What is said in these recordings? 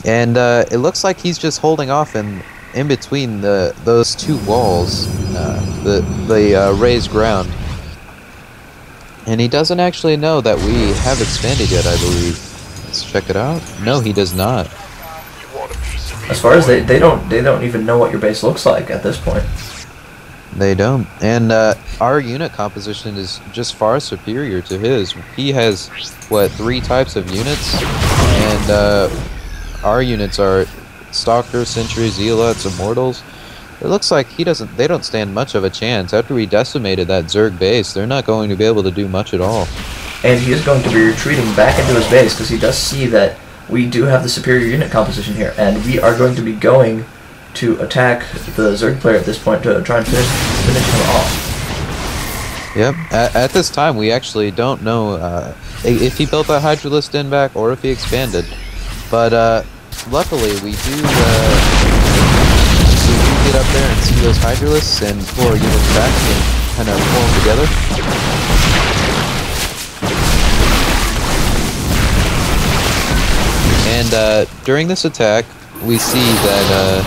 And it looks like he's just holding off in between those two walls, the raised ground. And he doesn't actually know that we have expanded yet, I believe. Let's check it out. No, he does not. As far as they don't even know what your base looks like at this point. They don't. And our unit composition is just far superior to his. He has, what, 3 types of units? And our units are Stalkers, Sentries, Zealots, Immortals. It looks like they don't stand much of a chance. After we decimated that Zerg base, they're not going to be able to do much at all. And he is going to be retreating back into his base because he does see that we do have the superior unit composition here, and we are going to be going to attack the Zerg player at this point to try and finish him off. Yep. At this time, we actually don't know if he built that Hydralisk den back or if he expanded. But luckily, we do get up there and see those Hydralisks and pull our units back and kind of pull them together. And during this attack, we see that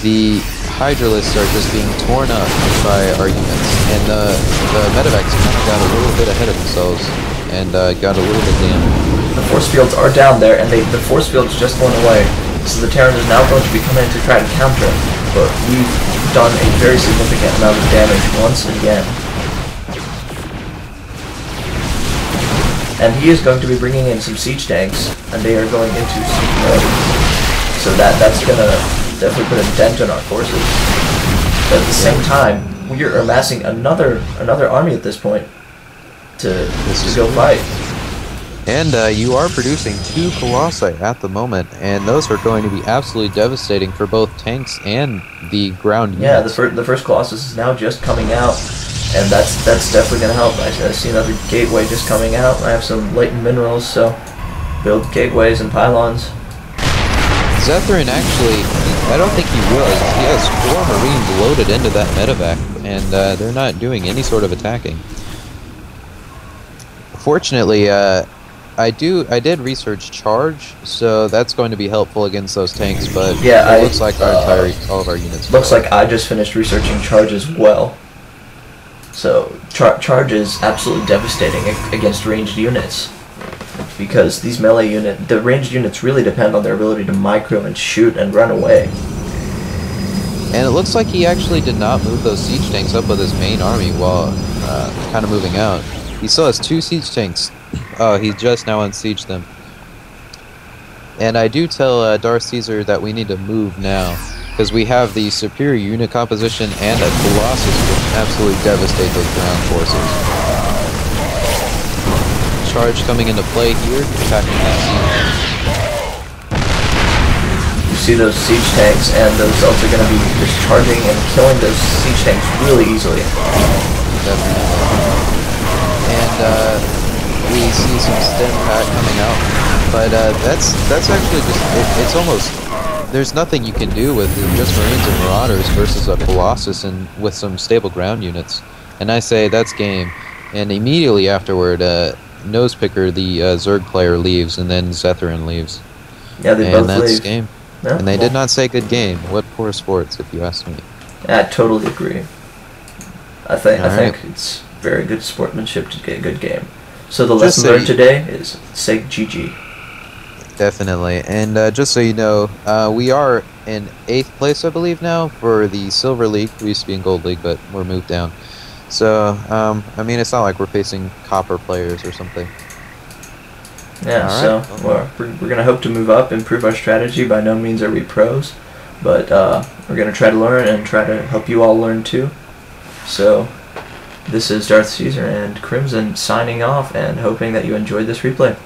the Hydralisks are just being torn up by our units, and the medevacs kind of got a little bit ahead of themselves and got a little bit damaged. The force fields are down there, and the force fields just went away, so the Terran is now going to be coming in to try to counter, but we've done a very significant amount of damage once again. And he is going to be bringing in some siege tanks, and they are going into siege mode. So that's going to definitely put a dent in our forces. But at the same time, we are amassing another army at this point to go fight. And you are producing 2 Colossi at the moment, and those are going to be absolutely devastating for both tanks and the ground units. Yeah, the first Colossus is now just coming out, and that's definitely going to help. I see another gateway just coming out. I have some latent minerals, so build gateways and pylons. Zetherin actually, I don't think he realized, he has 4 Marines loaded into that medevac, and they're not doing any sort of attacking. Fortunately, I did research charge, so that's going to be helpful against those tanks, but yeah, it looks like all of our units. Looks like I just finished researching charge as well. So charge is absolutely devastating against ranged units, because these melee the ranged units really depend on their ability to micro and shoot and run away. And it looks like he actually did not move those siege tanks up with his main army while kind of moving out. He still has 2 siege tanks. Oh, he just now unsieged them. And I do tell DarthCaesar that we need to move now, because we have the superior unit composition and a Colossus which absolutely devastate those ground forces. Charge coming into play here, attacking that siege. You see those siege tanks, and those elves are going to be just charging and killing those siege tanks really easily. Definitely. And we see some stem pack coming out, but that's actually just it's almost, there's nothing you can do with just Marines and Marauders versus a Colossus and with some stable ground units. And I say that's game. And immediately afterward, nosepicker, the Zerg player, leaves, and then Zetherin leaves. Yeah, they both that's leave. Game. Yeah, and they did not say good game. What poor sports, if you ask me. I totally agree. I think it's very good sportsmanship to get a good game. So the lesson learned today is say GG. Definitely. And just so you know, we are in 8th place, I believe, now for the Silver League. We used to be in Gold League, but we're moved down. So, I mean, it's not like we're facing Copper players or something. Yeah, right. So we're going to hope to move up, improve our strategy. By no means are we pros, but we're going to try to learn and try to help you all learn too. So this is DarthCaesar and Crimson signing off and hoping that you enjoyed this replay.